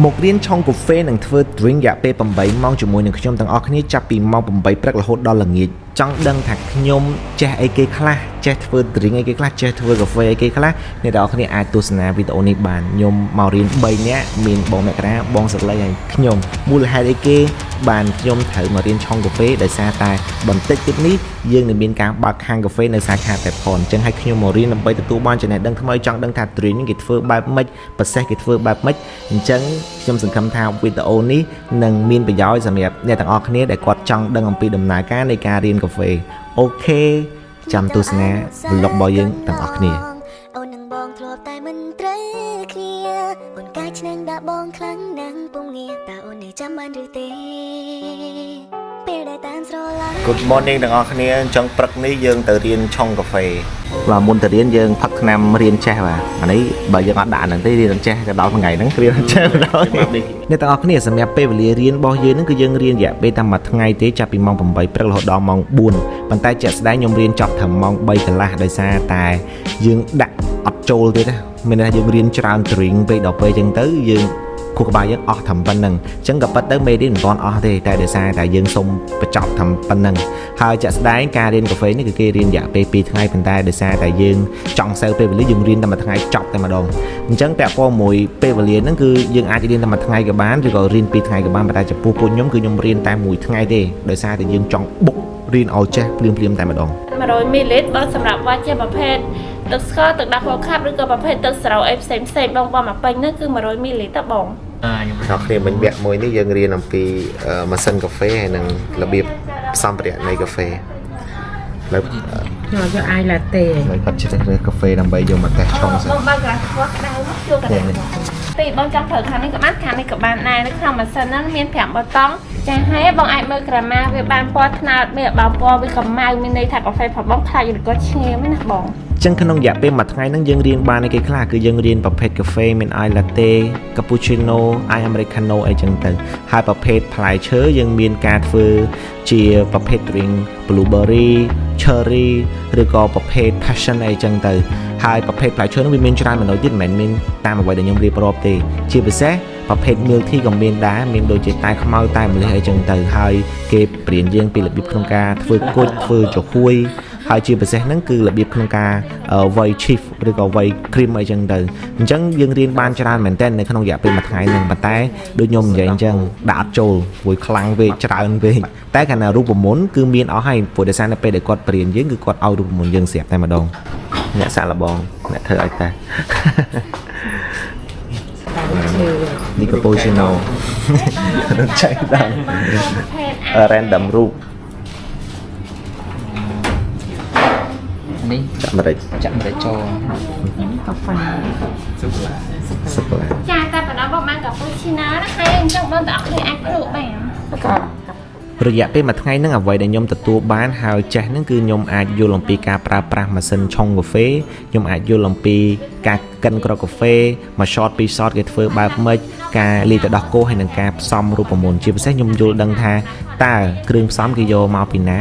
មករៀនឆុងកាហ្វេនិងធ្វើ drink រយៈពេល8ម៉ោងជាមួយនឹងខ្ញុំទាំងអស់គ្នាចាប់ពីម៉ោង8ព្រឹករហូតដល់ល្ងាចចង់ដឹងថាខ្ញុំចេះអីគេខ្លះចេះធ្វើ drink អីគេខ្លះចេះធ្វើកាហ្វេអីគេខ្លះអ្នកទាំងអស់គ្នាអាចទស្សនាវីដេអូនេះបានខ្ញុំមករៀន3នាក់មានបងមករាបងសក្លីហើយខ្ញុំមូលហេតុអីគេបានខ្ញុំត្រូវមករៀនឆុងកាហ្វេដោយសារតែបន្តិចទៀតនេះយើងនឹងមានការបើកខាងកាហ្វេនៅសាខាតែផងអញ្ចឹងឲ្យខ្ញុំមករៀនដើម្បីទទួលបានចំណេះដឹងថ្មីចង់ដឹងថា drink គេធ្វើបែបម៉េចប្រសេសគេធ្វើបែបម៉េចអញ្ចឹងខ្ញុំសង្ឃឹមថាវីដេអូនេះនឹងមានប្រយោជន៍សម្រាប់អ្នកទាំងអស់គ្នាដែលគាត់ចង់ដឹងអំពីដំណើរការនៃការរៀនកាហ្វេអូខេចាំទស្សនា vlog របស់យើងទាំងអស់គ្នាអូននឹងបងធ្លាប់តែមិនត្រូវគ្នាអូនកាយឆ្នាំងដាក់បងខ្លាំងណាស់ពុំងាតើអូននេះចាំបានឬទេពេលដែលតាមស្រឡាញ់ Good morning ទាំងអស់គ្នាអញ្ចឹងព្រឹកនេះយើងទៅរៀនឆុងកាហ្វេបាទមុនទៅរៀនយើងផឹកថ្នាំរៀនចេះបាទអានេះបើយើងអត់ដាក់ហ្នឹងទេរៀនចេះទៅដល់ថ្ងៃហ្នឹងរៀនចេះទៅដល់អ្នកទាំងអស់គ្នាសម្រាប់ពេលវេលារៀនរបស់យើងហ្នឹងគឺយើងរៀនរយៈពេលតែមួយថ្ងៃទេចាប់ពីម៉ោង8ព្រឹករហូតដល់ម៉ោង4ប៉ុន្តែជាក់ស្ដែងខ្ញុំរៀនចប់ត្រឹមម៉ោង3កន្លះដោយសារតែយើងដាក់អត់ចូលទេណាមានន័យថាយើងរៀនច្រើន drink ពេកដល់ពេលអញ្ចឹងទៅយើងគូក្បាលយើងអស់ត្រឹមប៉ុណ្្នឹងអញ្ចឹងក៏ប៉ិតទៅមេរៀនមិនទាន់អស់ទេតែដោយសារតែយើងសុំបញ្ចប់ត្រឹមប៉ុណ្្នឹងហើយជាក់ស្ដែងការរៀនកាហ្វេនេះគឺគេរៀនរយៈពេល2ថ្ងៃប៉ុន្តែដោយសារតែយើងចង់សើពេលវេលាយើងរៀនតែមួយថ្ងៃចប់តែម្ដងអញ្ចឹងពាក់ព័ន្ធមួយពេលវេលាហ្នឹងគឺយើងអាចរៀនតែមួយថ្ងៃក៏បានឬក៏រៀន2ថ្ងៃក៏បានប៉ុន្តែចំពោះពួកខ្ញុំគឺខ្ញុំរៀនតែមួយថ្ងៃទេដោយសារតែយើងចង់បុករៀនឲ្យចេះភ្លាមតែម្ដង100មីលីលីត្របើសម្រាប់វ៉ាជាប្រភេទទឹកស្ករទឹកដាក់ហូខាប់ឬក៏ប្រភេទទឹកស្រូវអីផ្សេងបងមកពេញហ្នឹងគឺ100មីលីលីត្រតបងខ្ញុំដល់គ្នាមិញវគ្គមួយនេះយើងរៀនអំពីម៉ាស៊ីនកាហ្វេហើយនិងរបៀបសម្ភារៈនៃកាហ្វេនៅខ្ញុំយកអាយឡាតេហើយគាត់ជ្រើសរើសកាហ្វេដើម្បីយកមកតេស្តឆុងសិនបងបើក្រាស់ខ្វះក្តៅជួបក្តៅពីបងចង់ប្រើខាងនេះក៏បានខាងនេះក៏បានដែរនៅក្នុងម៉ាស៊ីនហ្នឹងមាន5ប៊ូតុងចាហើយបងអាចមើលក្រាម៉ាវាបានពណ៌ត្នោតមានបើពណ៌វាកម្ៅមានន័យថាកាហ្វេផងបងខ្លាចឬក៏ឈ្ងៀមណាបងចឹងក្នុងរយៈពេលមួយថ្ងៃហ្នឹងយើងរៀនបានអីគេខ្លះគឺយើងរៀនប្រភេទកាហ្វេមាន ice latte cappuccino ice americano អីចឹងទៅហើយប្រភេទផ្លែឈើយើងមានការធ្វើជាប្រភេទ drink blueberry cherry ឬក៏ប្រភេទ passion អីចឹងទៅហើយប្រភេទផ្លែឈើហ្នឹងវាមានច្រើនមនុស្សទៀតមិនមែនមានតាមអ្វីដែលខ្ញុំរៀបរាប់ទេជាពិសេសប្រភេទ milk tea ក៏មានដែរមានដូចជាតែខ្មៅតែម្លិះអីចឹងទៅហើយគេប្រៀនយើងពីរបៀបក្នុងការធ្វើគុជធ្វើចំហួយហើយជាពិសេសហ្នឹងគឺរបៀបក្នុងការវ៉ៃ chief ឬក៏វ៉ៃ cream អីចឹងទៅអញ្ចឹងយើងរៀនបានច្រើនមែនតើនៅក្នុងរយៈពេលមួយថ្ងៃហ្នឹងប៉ុន្តែដូចខ្ញុំនិយាយអញ្ចឹងដាក់អត់ចូលព្រោះខ្លាំងពេកច្រើនពេកតែកាលណារូបមន្តគឺមានអស់ហើយព្រោះដោយសារនៅពេលដែលគាត់ប្រៀនយើងគឺគាត់ឲ្យរូបមន្តយើងស្រាប់តែម្ដងអ្នកសាក់លបងអ្នកធ្វើឲ្យតែនេះ cappuccino ចៃដល់ random រូបនេះចាក់ម្រេចចូលកាហ្វេសុបឡាចាតែបណ្ដោះបងបានកាពូឈីណូណាហើយអញ្ចឹងបងតើអត់គ្នាអាចព្រោះបានរយៈពេលមួយថ្ងៃហ្នឹងអ្វីដែលខ្ញុំទទួលបានហើយចេះហ្នឹងគឺខ្ញុំអាចយល់អំពីការប្រើប្រាស់ម៉ាស៊ីនឆុងកាហ្វេខ្ញុំអាចយល់អំពីការកិនគ្រាប់កាហ្វេមួយ shot 2 shot គេធ្វើបែបម៉េចការលាយទឹកដោះគោហើយនឹងការផ្សំរូបមន្តជាពិសេសខ្ញុំយល់ដឹងថាតើគ្រឿងផ្សំគេយកមកពីណា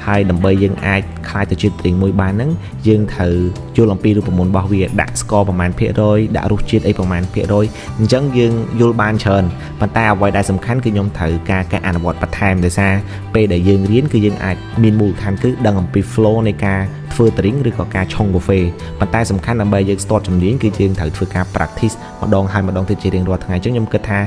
ហើយដើម្បីយើងអាចខ្លាយទៅជា drink មួយបានហ្នឹងយើងត្រូវយល់អំពីរូបមន្តរបស់វាដាក់ស្ករប្រមាណភាគរយដាក់រសជាតិអីប្រមាណភាគរយអញ្ចឹងយើងយល់បានច្រើនប៉ុន្តែអ្វីដែលសំខាន់គឺខ្ញុំត្រូវការអនុវត្តបន្ថែមដោយសារពេលដែលយើងរៀនគឺយើងអាចមានមូលដ្ឋានគឺដឹងអំពី flow នៃការធ្វើ drink ឬក៏ការឆុងកាហ្វេប៉ុន្តែសំខាន់ដើម្បីយើង start ជំនាញគឺយើងត្រូវធ្វើការ practice ម្ដងហើយម្ដងទៀតជារៀងរាល់ថ្ងៃអញ្ចឹងខ្ញុំគិតថា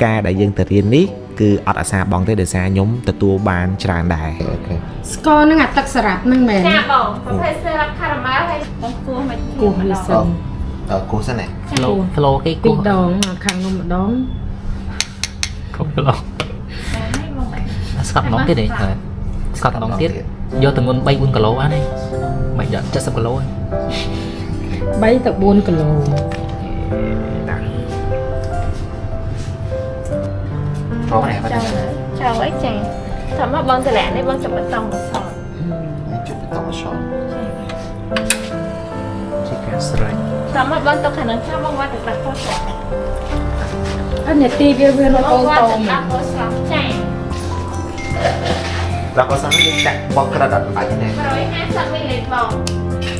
ការដែលយើងទៅរៀននេះគឺអត់អាសាបងទេដោយសារខ្ញុំទទួលបានច្រើនដែរអូខេស្ករនឹងអាទឹកសារ៉ាប់នឹងមែនចាបងប្រភេទសេរ៉ាប់ខារ៉ាម៉ែលហើយបងគោះមិនគោះវាសិនគោះសិនណា flow គេគោះ2ដងខាងនោះម្ដងគោះ flow ស្កត់ម្ដងទៀតទេស្កត់ម្ដងទៀតយកទម្ងន់ 3-4 គីឡូបានទេមិនយក70គីឡូ3ទៅ4គីឡូចៅអីចាថាមកបងតម្លាក់នេះបងចាំបតង់មកសតជុំបតង់មកសតជាការស្រេចថាមកបងទៅខាងនឹងចាំបងវត្តទឹកដាក់ខុសចាអត់នេតិវានៅអូនតោមដាក់ខុសចាដាក់ខុសយើងដាក់បងក្រិតអត់បាច់ទេ150មីលីលីត្របង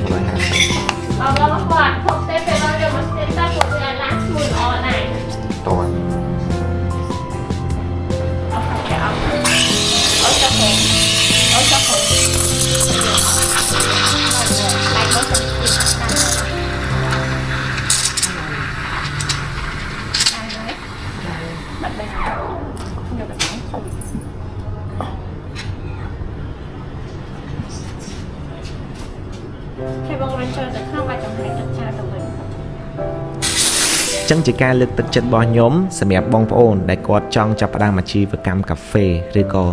150បងគាត់ផុសទេពេលបងយកមកស្ទើរតែពួកវាឡាស្មួយល្អដែរតោះ ចូលទៅក្នុងបាច់ចំហៃទឹកឆាទៅវិញ ចឹងជាការលើកទឹកចិត្តរបស់ខ្ញុំសម្រាប់បងប្អូនដែលគាត់ចង់ចាប់ផ្ដើមអាជីវកម្មកាហ្វេឬក៏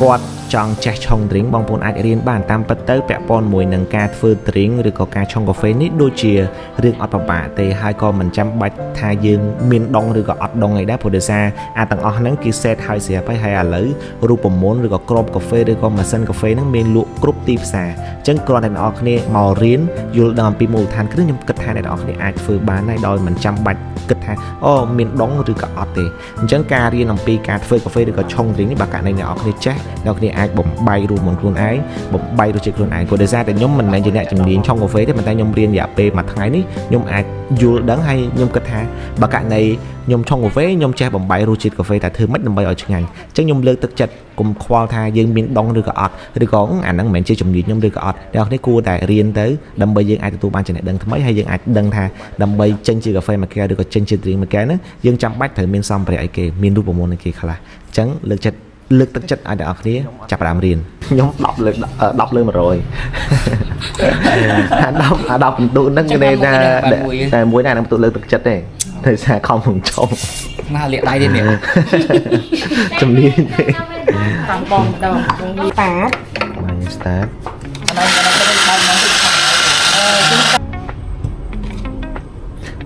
គាត់ចង់ចេះឆុង drink បងប្អូនអាចរៀនបានតាមពិតទៅពាក់ព័ន្ធមួយនឹងការធ្វើ drink ឬក៏ការឆុងកាហ្វេនេះដូចជារឿងអត់ពិបាកទេហើយក៏មិនចាំបាច់ថាយើងមានដងឬក៏អត់ដងអីដែរព្រោះដោយសារអាទាំងអស់ហ្នឹងគេ set ហើយស្រាប់ហើយឥឡូវរូបមន្តឬក៏គ្រាប់កាហ្វេឬក៏ម៉ាស៊ីនកាហ្វេហ្នឹងមានលក់គ្រប់ទីផ្សារអញ្ចឹងគ្រាន់តែអ្នកនរគ្នាមករៀនយល់ដឹងអំពីមូលដ្ឋានគ្រឹះខ្ញុំគិតថាអ្នកនរគ្នាអាចធ្វើបានហើយដោយមិនចាំបាច់គិតថាអូមានដងឬក៏អត់ទេអញ្ចឹងការរៀនអំពីការធ្វើកាហ្វេឬក៏ឆុង drink នេះបើករណីអ្នកនរគ្នាចេះអ្នកនរគ្នាអាចបំបីរូបមន្តខ្លួនឯងបំបីរសជាតិខ្លួនឯងព្រោះដោយសារតែខ្ញុំមិនមែនជាអ្នកជំនាញឆុងកាហ្វេទេប៉ុន្តែខ្ញុំរៀនរយៈពេលមួយថ្ងៃនេះខ្ញុំអាចយល់ដឹងហើយខ្ញុំគិតថាបើករណីខ្ញុំឆុងកាហ្វេខ្ញុំចេះបំបីរសជាតិកាហ្វេតែធ្វើម៉េចដើម្បីឲ្យឆ្ងាញ់អញ្ចឹងខ្ញុំលើកទឹកចិត្តកុំខ្វល់ថាយើងមានដងឬក៏អត់ឬក៏អាហ្នឹងមិនមែនជាជំនាញខ្ញុំឬក៏អត់អ្នកនរគ្នាគួរតែរៀនទៅដើម្បីយើងអាចទទួលបានចំណេះដឹងថ្មីហើយយើងអាចដឹងថាដើម្បីចេញជាកាហ្វេមួយកែវឬក៏ចេញជា drink មួយកែវហ្នឹងយើងចាំបាច់ត្រូវមានសម្ភារៈអីគេមានរូបមន្តអីគេខ្លះអញ្ចឹងលើកទឹកចិត្តឲ្យអ្នកនរគ្នាចាប់ផ្ដើមរៀនខ្ញុំ10លើ100អា10ពិន្ទុហ្នឹងគេថាតែមួយណានឹងពិន្ទុលើកទឹកចិត្តទេដោយសារខំក្នុងចុង ណាលាក់ដៃទេនេះ ជំនាញទេ តាមបងដងវាតាត មក start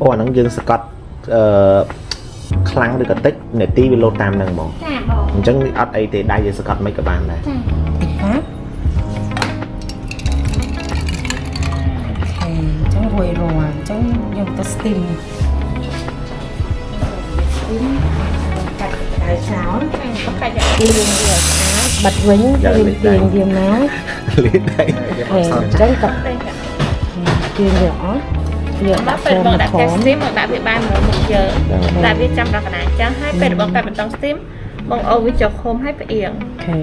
អូអាហ្នឹងយើងសកត់ខ្លាំងឬក៏តិចនាទីវាលោតតាមហ្នឹងហ្មង ចាបង អញ្ចឹងអត់អីទេដៃយើងសកត់មិនក៏បានដែរ ចា តិចណាអូខេអញ្ចឹងរួយរាល់អញ្ចឹងយើងទៅ steam កាត់ក្តៅឆ្នោត បកាច់ ពីយើងវាបិទវិញវាមក លេដៃ អញ្ចឹងក៏ជឿវាអស់វា មក ដាក់ ពេល ចូល បង មក ដាក់ ខ កា ំ steam មកដាក់វាបានមកយើងដាក់វាចាំរកកណ្ដាលចឹងហើយពេលបងកាត់បន្ត steam បងអូវាចុះខុំហើយផ្អៀង អូខេ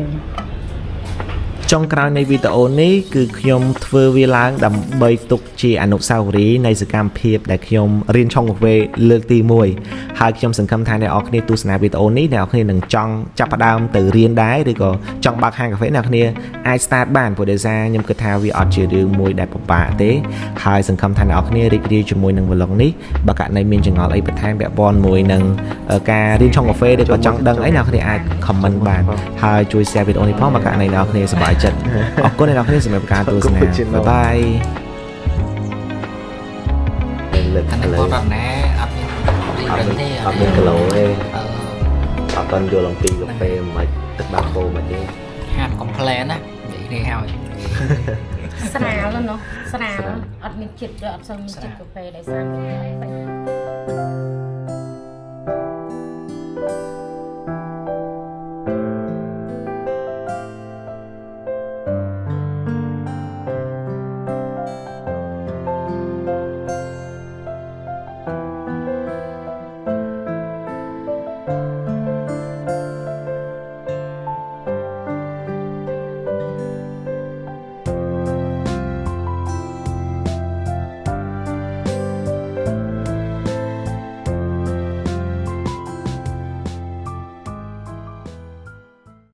ចុងក្រោយនៃវីដេអូនេះគឺខ្ញុំធ្វើវាឡើងដើម្បីទុកជាអនុស្សាវរីយ៍នៃសកម្មភាពដែលខ្ញុំរៀនឆុងកាហ្វេលើកទី1ហើយខ្ញុំសង្ឃឹមថាអ្នកនរគ្នាទស្សនាវីដេអូនេះអ្នកនរគ្នានឹងចង់ចាប់ផ្ដើមទៅរៀនដែរឬក៏ចង់បើកហាងកាហ្វេអ្នកនរគ្នាអាច start បានព្រោះដោយសារខ្ញុំគិតថាវាអត់ជារឿងមួយដែលពិបាកទេហើយសង្ឃឹមថាអ្នកនរគ្នារីករាយជាមួយនឹង vlog នេះបើករណីមានចង្អល់អីបន្ថែមពាក់ព័ន្ធមួយនឹងការរៀនឆុងកាហ្វេឬក៏ចង់ដឹងអីអ្នកនរគ្នាអាច comment បានហើយជួយ share វីដេអូនេះផងបើករណីអ្នកនរគ្នាសប្បាយចិត្តអរគុណអ្នកនរគ្នាសម្រាប់ការទស្សនាបាយបាយលើក ខាង ឥឡូ គាត់ វ រត់ណាអត់មានទេ អត់មានគីឡូទេ អឺ អត់ទាន់យល់អំពីកាហ្វេមិនទឹកបាគោមិនទេ ហាត់ complain ណានិយាយនេះហើយ ស្រាលណាស់ស្រាលអត់មានជាតិអត់សូវមានជាតិកាហ្វេដោយសារមាន